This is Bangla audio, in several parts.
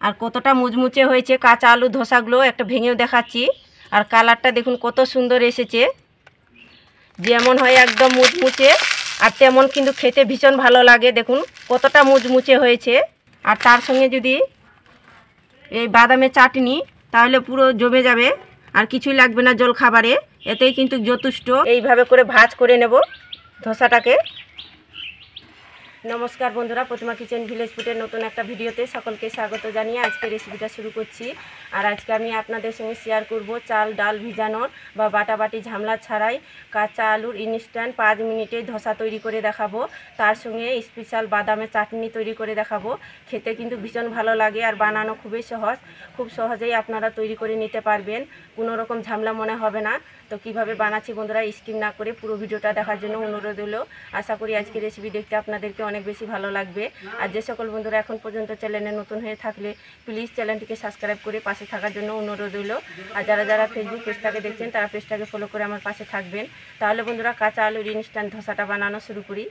আর কতটা মুচমুচে হয়েছে কাঁচা আলু ধোসাগুলো একটা ভেঙেও দেখাচ্ছি। আর কালারটা দেখুন কত সুন্দর এসেছে, যেমন হয় একদম মুচমুচে আর তেমন কিন্তু খেতে ভীষণ ভালো লাগে। দেখুন কতটা মুচমুচে হয়েছে। আর তার সঙ্গে যদি এই বাদামের চাটনি তাহলে পুরো জমে যাবে, আর কিছুই লাগবে না জল খাবারে, এতেই কিন্তু যথেষ্ট। এইভাবে করে ভাজ করে নেব ধোসাটাকে। নমস্কার বন্ধুরা, প্রতিমা কিচেন ভিলেজ ফুডের নতুন একটা ভিডিওতে সকলকে স্বাগত জানিয়ে আজকে রেসিপিটা শুরু করছি। আর আজকে আমি আপনাদের সঙ্গে শেয়ার করব চাল ডাল ভিজানোর বা বাটাবাটি ঝামেলা ছাড়াই কাঁচা আলুর ইনস্ট্যান্ট 5 মিনিটে ধোসা তৈরি করে দেখাবো। তার সঙ্গে স্পেশাল বাদামের চাটনি তৈরি করে দেখাবো। খেতে কিন্তু ভীষণ ভালো লাগে আর বানানো খুবই সহজ, খুব সহজেই আপনারা তৈরি করে নিতে পারবেন, কোনো রকম ঝামেলা মনে হবে না। তো কিভাবে বানাচ্ছি বন্ধুরা স্কিপ না করে পুরো ভিডিওটা দেখার জন্য অনুরোধ হলো। আশা করি আজকে রেসিপি দেখতে আপনাদেরকে অনেক বেশি ভালো লাগবে। আর যে সকল বন্ধুরা এখন পর্যন্ত চ্যানেলে নতুন হয়ে থাকলে প্লিজ চ্যানেলটিকে সাবস্ক্রাইব করে পাশে থাকার জন্য অনুরোধ হলো। আর যারা যারা ফেসবুক পেজটাকে দেখছেন তারা পেজটাকে ফলো করে আমার পাশে থাকবেন। তাহলে বন্ধুরা কাঁচা আলুর ইনস্ট্যান্ট ধোসাটা বানানো শুরু করি।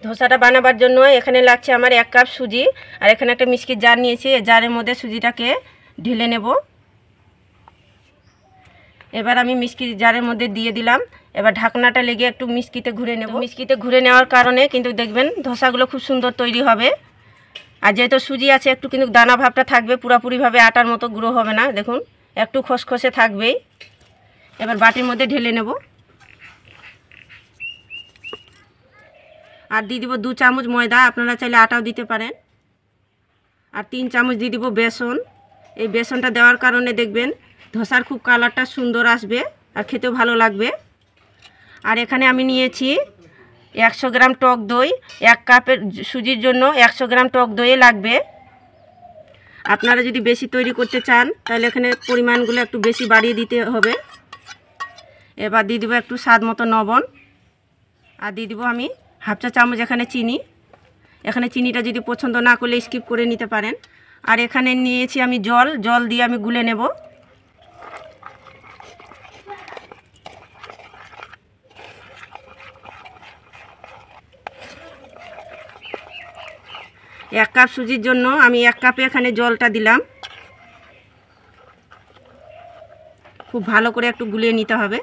ধোসাটা বানাবার জন্য এখানে লাগছে আমার 1 কাপ সুজি, আর এখানে একটা মিষ্টির জার নিয়েছি। এই জারের মধ্যে সুজিটাকে ঢেলে নেব। এবার আমি মিষ্টির জারের মধ্যে দিয়ে দিলাম। এবার ঢাকনাটা লেগে একটু মিষ্টিতে ঘুরে নেব। মিষ্টিতে ঘুরে নেওয়ার কারণে কিন্তু দেখবেন ধোসাগুলো খুব সুন্দর তৈরি হবে। আর যেহেতু সুজি আছে একটু কিন্তু দানা ভাবটা থাকবে, পুরোপুরিভাবে আটার মতো গুঁড়ো হবে না, দেখুন একটু খসখসে থাকবেই। এবার বাটির মধ্যে ঢেলে নেব। আর দিয়ে দিব 2 চামচ ময়দা, আপনারা চাইলে আটাও দিতে পারেন। আর 3 চামচ দিয়ে দিব বেসন। এই বেসনটা দেওয়ার কারণে দেখবেন ধোসার খুব কালারটা সুন্দর আসবে আর খেতেও ভালো লাগবে। আর এখানে আমি নিয়েছি 100 গ্রাম টক দই। 1 কাপের সুজির জন্য 100 গ্রাম টক দই লাগবে। আপনারা যদি বেশি তৈরি করতে চান তাহলে এখানে পরিমাণগুলো একটু বেশি বাড়িয়ে দিতে হবে। এবার দিয়ে দিব একটু স্বাদ মতো লবণ, আর দিয়ে দিব আমি 1/2 চা চামচ এখানে চিনি। এখানে চিনিটা যদি পছন্দ না করলে স্কিপ করে নিতে পারেন। আর এখানে নিয়েছি আমি জল দিয়ে আমি গুলে নেব। এক কাপ সুজির জন্য আমি 1 কাপে এখানে জলটা দিলাম। খুব ভালো করে একটু গুলিয়ে নিতে হবে।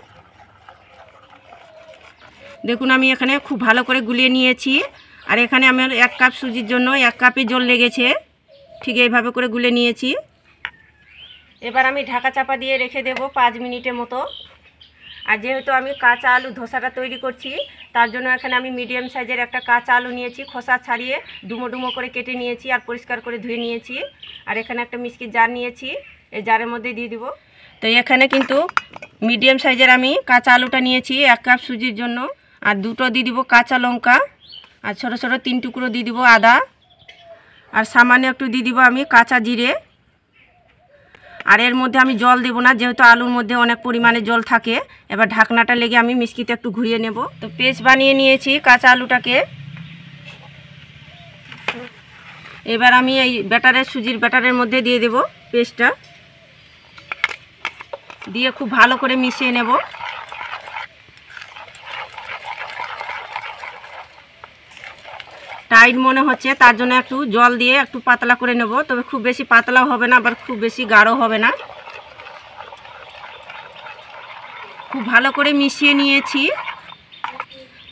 দেখুন আমি এখানে খুব ভালো করে গুলিয়ে নিয়েছি। আর এখানে আমার 1 কাপ সুজির জন্য 1 কাপে জল লেগেছে, ঠিক এইভাবে করে গুলে নিয়েছি। এবার আমি ঢাকা চাপা দিয়ে রেখে দেব 5 মিনিটের মতো। আর যেহেতু আমি কাঁচা আলু ধোসাটা তৈরি করছি তার জন্য এখানে আমি মিডিয়াম সাইজের একটা কাঁচা আলু নিয়েছি, খোসা ছাড়িয়ে ডুমো ডুমো করে কেটে নিয়েছি আর পরিষ্কার করে ধুয়ে নিয়েছি। আর এখানে একটা মিষ্টির জার নিয়েছি, এই জারের মধ্যে দিয়ে দিব। তো এখানে কিন্তু মিডিয়াম সাইজের আমি কাঁচা আলুটা নিয়েছি 1 কাপ সুজির জন্য। আর 2টো দিয়ে দিব কাঁচা লঙ্কা, আর ছোটো ছোটো 3 টুকরো দিয়ে দিব আদা, আর সামান্য একটু দিয়ে দিব আমি কাঁচা জিরে। আর এর মধ্যে আমি জল দেব না, যেহেতু আলুর মধ্যে অনেক পরিমাণে জল থাকে। এবার ঢাকনাটা লেগে আমি মিষ্টিতে একটু ঘুরিয়ে নেব। তো পেস্ট বানিয়ে নিয়েছি কাঁচা আলুটাকে। এবার আমি এই সুজির ব্যাটারের মধ্যে দিয়ে দেব পেস্টটা, দিয়ে খুব ভালো করে মিশিয়ে নেব। টাইট মনে হচ্ছে তার জন্য একটু জল দিয়ে একটু পাতলা করে নেব, তবে খুব বেশি পাতলাও হবে না আবার খুব বেশি গাঢ় হবে না। খুব ভালো করে মিশিয়ে নিয়েছি,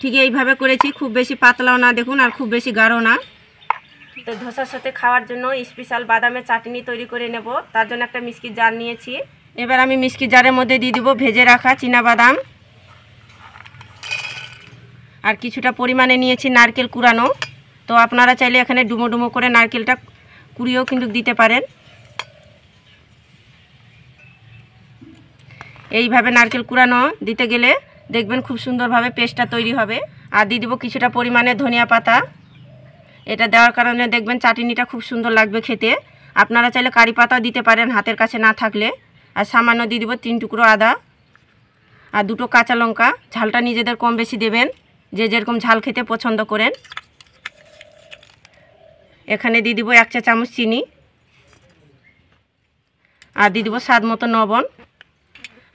ঠিক এইভাবে করেছি, খুব বেশি পাতলাও না দেখুন আর খুব বেশি গাঢ় না। তো ধোসার সাথে খাওয়ার জন্য স্পেশাল বাদামের চাটনি তৈরি করে নেব, তার জন্য একটা মিষ্টির জার নিয়েছি। এবার আমি মিষ্টির জারের মধ্যে দিয়ে দিব ভেজে রাখা চীনাবাদাম, আর কিছুটা পরিমাণে নিয়েছি নারকেল কুড়ানো। তো আপনারা চাইলে এখানে ডুমো ডুমো করে নারকেলটা কুড়িয়েও কিন্তু দিতে পারেন। এইভাবে নারকেল কুড়ানো দিতে গেলে দেখবেন খুব সুন্দরভাবে পেস্টটা তৈরি হবে। আর দিয়ে দিব কিছুটা পরিমাণে ধনিয়া পাতা। এটা দেওয়ার কারণে দেখবেন চাটনিটা খুব সুন্দর লাগবে খেতে। আপনারা চাইলে কারি পাতা দিতে পারেন হাতের কাছে না থাকলে। আর সামান্য দিয়ে দিব 3 টুকরো আদা, আর 2টো কাঁচা লঙ্কা। ঝালটা নিজেদের কম বেশি দেবেন, যে যেরকম ঝাল খেতে পছন্দ করেন। এখানে দিয়ে দিব 1 চা চামচ চিনি, আর দিয়ে দিব স্বাদ মতো লবণ।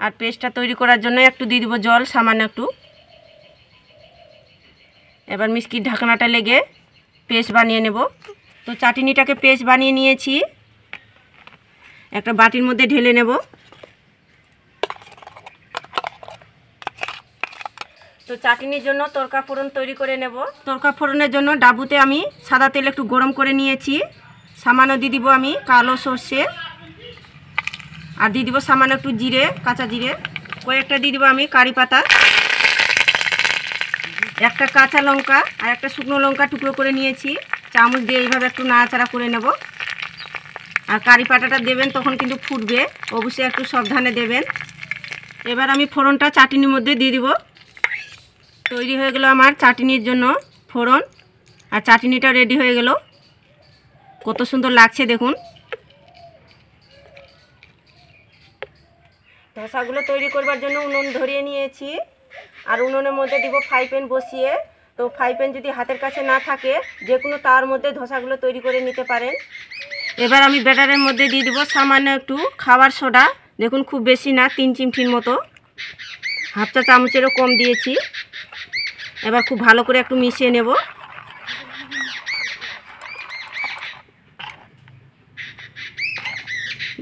আর পেস্টটা তৈরি করার জন্য একটু দিয়ে দিব জল, সামান্য একটু। এবার মিষ্টির ঢাকনাটা লেগে পেস্ট বানিয়ে নেব। তো চাটনিটাকে পেস্ট বানিয়ে নিয়েছি। একটা বাটির মধ্যে ঢেলে নেব। তো চাটনির জন্য তড়কা ফোড়ন তৈরি করে নেব। তড়কা ফোড়নের জন্য ডাবুতে আমি সাদা তেল একটু গরম করে নিয়েছি। সামান্য দিয়ে দিব আমি কালো সর্ষে, আর দিয়ে দিব সামান্য একটু জিরে, কাঁচা জিরে, কয়েকটা দিয়ে দিব আমি কারি পাতা, একটা কাঁচা লঙ্কা আর একটা শুকনো লঙ্কা টুকরো করে নিয়েছি। চামচ দিয়ে এইভাবে একটু নাড়াচাড়া করে নেব। আর কারি পাতাটা দেবেন তখন কিন্তু ফুটবে, অবশ্যই একটু সাবধানে দেবেন। এবার আমি ফোড়নটা চাটনির মধ্যে দিয়ে দিব। তৈরি হয়ে গেল আমার চাটনির জন্য ফোড়ন, আর চাটনিটা রেডি হয়ে গেল। কত সুন্দর লাগছে দেখুন। ধোসাগুলো তৈরি করবার জন্য উনুন ধরিয়ে নিয়েছি, আর উনুনের মধ্যে দিব ফ্রাই প্যান বসিয়ে। তো ফ্রাই প্যান যদি হাতের কাছে না থাকে যে কোনো তার মধ্যে ধোসাগুলো তৈরি করে নিতে পারেন। এবার আমি ব্যাটারের মধ্যে দিয়ে দিব সামান্য একটু খাবার সোডা, দেখুন খুব বেশি না, 3 চিমটির মতো, হাফ চা চামচেরও কম দিয়েছি। এবার খুব ভালো করে একটু মিশিয়ে নেব।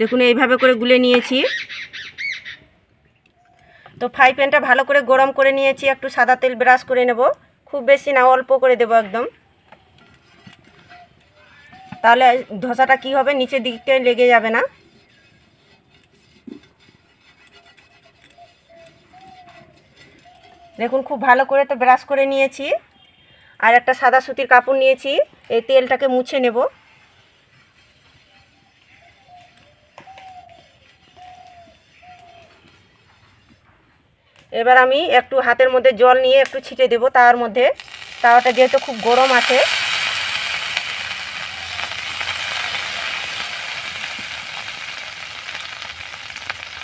দেখুন এইভাবে করে গুলে নিয়েছি। তো ফ্রাই প্যানটা ভালো করে গরম করে নিয়েছি, একটু সাদা তেল ব্রাশ করে নেব, খুব বেশি না, অল্প করে দেব একদম। তাহলে ধোসাটা কি হবে, নিচের দিকটায় লেগে যাবে না। দেখুন খুব ভালো করে তো ব্রাশ করে নিয়েছি, আর একটা সাদা সুতির কাপড় নিয়েছি, এই তেলটাকে মুছে নেব। এবার আমি একটু হাতের মধ্যে জল নিয়ে একটু ছিটে দেব তার মধ্যে, তাওয়াটা যেহেতু খুব গরম আছে।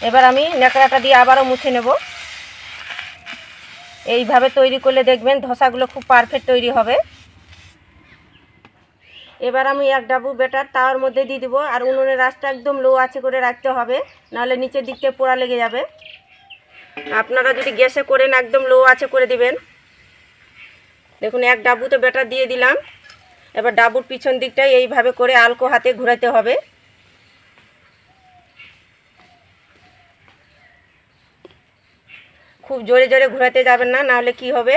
এবার আমি ন্যাকড়াটা দিয়ে আবারও মুছে নেব। এইভাবে তৈরি করলে দেখবেন ধোসাগুলো খুব পারফেক্ট তৈরি হবে। এবার আমি এক ডাবু ব্যাটার তাওয়ার মধ্যে দিয়ে দেবো, আর উনুনের আঁচটা একদম লো আঁচে করে রাখতে হবে, নাহলে নিচের দিকটা পোড়া লেগে যাবে। আপনারা যদি গ্যাসে করেন একদম লো আঁচে করে দিবেন। দেখুন এক ডাবুতে ব্যাটার দিয়ে দিলাম। এবার ডাবুর পিছন দিকটাই এইভাবে করে আলতো হাতে ঘোরাতে হবে। খুব জোরে জোরে ঘোরাতে যাবেন না, নাহলে কি হবে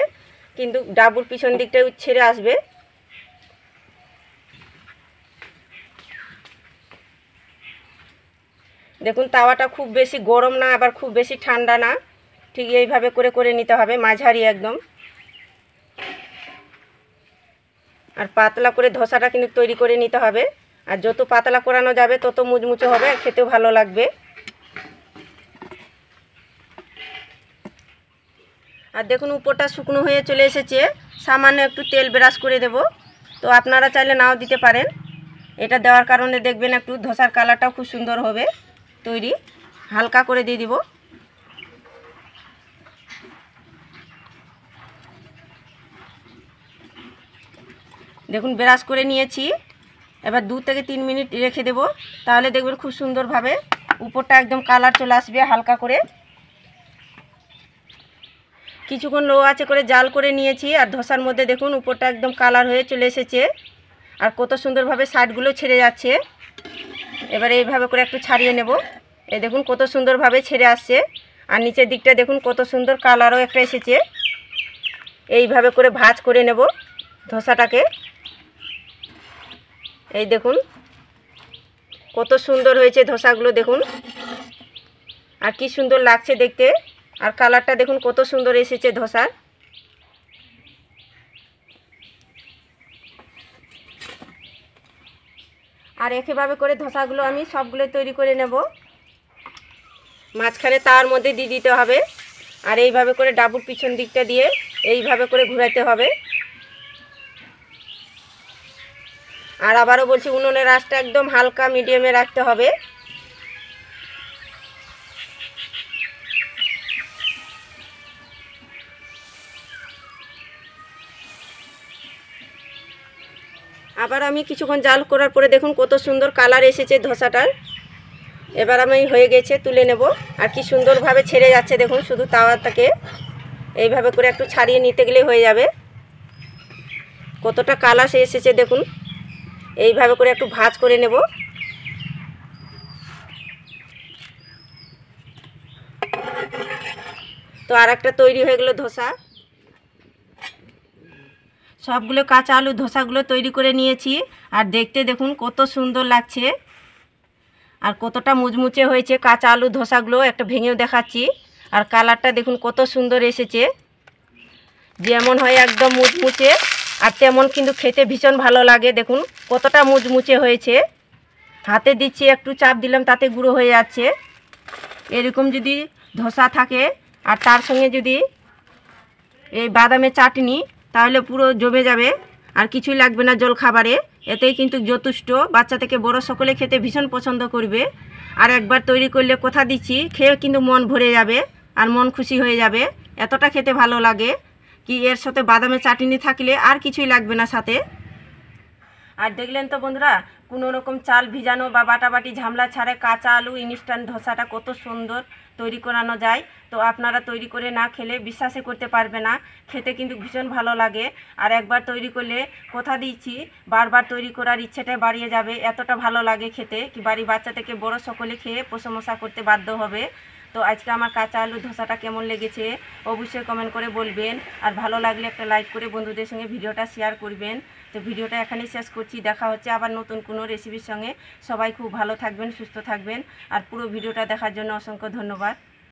কিন্তু ডাবুর পিছন দিকটাই ছেড়ে আসবে। দেখুন তাওয়াটা খুব বেশি গরম না, আবার খুব বেশি ঠান্ডা না, ঠিক এইভাবে করে করে নিতে হবে, মাঝারি একদম। আর পাতলা করে ধোসাটা কিন্তু তৈরি করে নিতে হবে, আর যত পাতলা করানো যাবে তত মুচমুচে হবে, খেতেও ভালো লাগবে। আর দেখুন উপরটা শুকনো হয়ে চলে এসেছে, সামান্য একটু তেল ব্রাশ করে দেব। তো আপনারা চাইলে নাও দিতে পারেন, এটা দেওয়ার কারণে দেখবেন একটু ধোসার কালারটাও খুব সুন্দর হবে তৈরি। হালকা করে দিয়ে দিব। দেখুন ব্রাশ করে নিয়েছি। এবার 2 থেকে 3 মিনিট রেখে দেব, তাহলে দেখবেন খুব সুন্দরভাবে উপরটা একদম কালার চলে আসবে হালকা করে। কিছুক্ষণ লো আঁচে করে জাল করে নিয়েছি, আর ধোসার মধ্যে দেখুন উপরটা একদম কালার হয়ে চলে এসেছে, আর কত সুন্দরভাবে সাইডগুলো ছেড়ে যাচ্ছে। এবারে এইভাবে করে একটু ছাড়িয়ে নেব। এই দেখুন কত সুন্দরভাবে ছেড়ে আসছে, আর নিচের দিকটা দেখুন কত সুন্দর কালারও একটা এসেছে। এইভাবে করে ভাঁজ করে নেব ধোসাটাকে। এই দেখুন কত সুন্দর হয়েছে ধোসাগুলো, দেখুন আর কি সুন্দর লাগছে দেখতে, আর কালারটা দেখুন কত সুন্দর এসেছে ধোসার। আর একইভাবে করে ধোসাগুলো আমি সবগুলো তৈরি করে নেব। মাঝখানে তার মধ্যে দিয়ে দিতে হবে, আর এইভাবে করে ডাবুর পিছন দিকটা দিয়ে এইভাবে করে ঘুরাতে হবে। আর আবারও বলছি উনুনের আঁচটা একদম হালকা মিডিয়ামে রাখতে হবে। আবার আমি কিছুক্ষণ জাল করার পরে দেখুন কত সুন্দর কালার এসেছে ধোসাটার। এবার আমি হয়ে গেছে তুলে নেব, আর কি সুন্দরভাবে ছেড়ে যাচ্ছে দেখুন, শুধু তাওয়াটাকে এইভাবে করে একটু ছাড়িয়ে নিতে গেলে হয়ে যাবে। কতটা কালার এসেছে দেখুন, এইভাবে করে একটু ভাঁজ করে নেব। তো আর একটা তৈরি হয়ে গেল ধোসা। সবগুলো কাঁচা আলু ধোসাগুলো তৈরি করে নিয়েছি। আর দেখতে দেখুন কত সুন্দর লাগছে আর কতটা মুচমুচে হয়েছে কাঁচা আলু ধোসাগুলো। একটা ভেঙেও দেখাচ্ছি। আর কালারটা দেখুন কত সুন্দর এসেছে, যেমন হয় একদম মুচমুচে আর তেমন কিন্তু খেতে ভীষণ ভালো লাগে। দেখুন কতটা মুচমুচে হয়েছে। হাতে দিচ্ছি, একটু চাপ দিলাম তাতে গুঁড়ো হয়ে যাচ্ছে। এরকম যদি ধোসা থাকে আর তার সঙ্গে যদি এই বাদামের চাটনি, তাহলে পুরো জমে যাবে আর কিছুই লাগবে না জল খাবারে। এতেই কিন্তু যথেষ্ট, বাচ্চা থেকে বড় সকলে খেতে ভীষণ পছন্দ করবে। আর একবার তৈরি করলে কথা দিচ্ছি খেয়ে কিন্তু মন ভরে যাবে আর মন খুশি হয়ে যাবে। এতটা খেতে ভালো লাগে কি এর সাথে বাদামের চাটনি থাকলে আর কিছুই লাগবে না সাথে। আর দেখলেন তো বন্ধুরা, কোনো রকম চাল ভিজানো বা বাটাবাটি ঝামেলা ছাড়া কাঁচা আলু ইনস্ট্যান্ট ধোসাটা কত সুন্দর তৈরি করানো যায়। তো আপনারা তৈরি করে না খেলে বিশ্বাসই করতে পারবে না, খেতে কিন্তু ভীষণ ভালো লাগে। আর একবার তৈরি করলে কথা দিচ্ছি বারবার তৈরি করার ইচ্ছেটা বাড়িয়ে যাবে। এতটা ভালো লাগে খেতে কি বাড়ির বাচ্চা থেকে বড় সকলে খেয়ে প্রশংসা করতে বাধ্য হবে। তো আজকে আমার কাঁচা আলু ধোসাটা কেমন লেগেছে অবশ্যই কমেন্ট করে বলবেন। আর ভালো লাগলে একটা লাইক করে বন্ধুদের সঙ্গে ভিডিওটা শেয়ার করবেন। তো ভিডিওটা এখানেই শেষ করছি। দেখা হচ্ছে আবার নতুন কোনো রেসিপির সঙ্গে। সবাই খুব ভালো থাকবেন, সুস্থ থাকবেন। আর পুরো ভিডিওটা দেখার জন্য অসংখ্য ধন্যবাদ।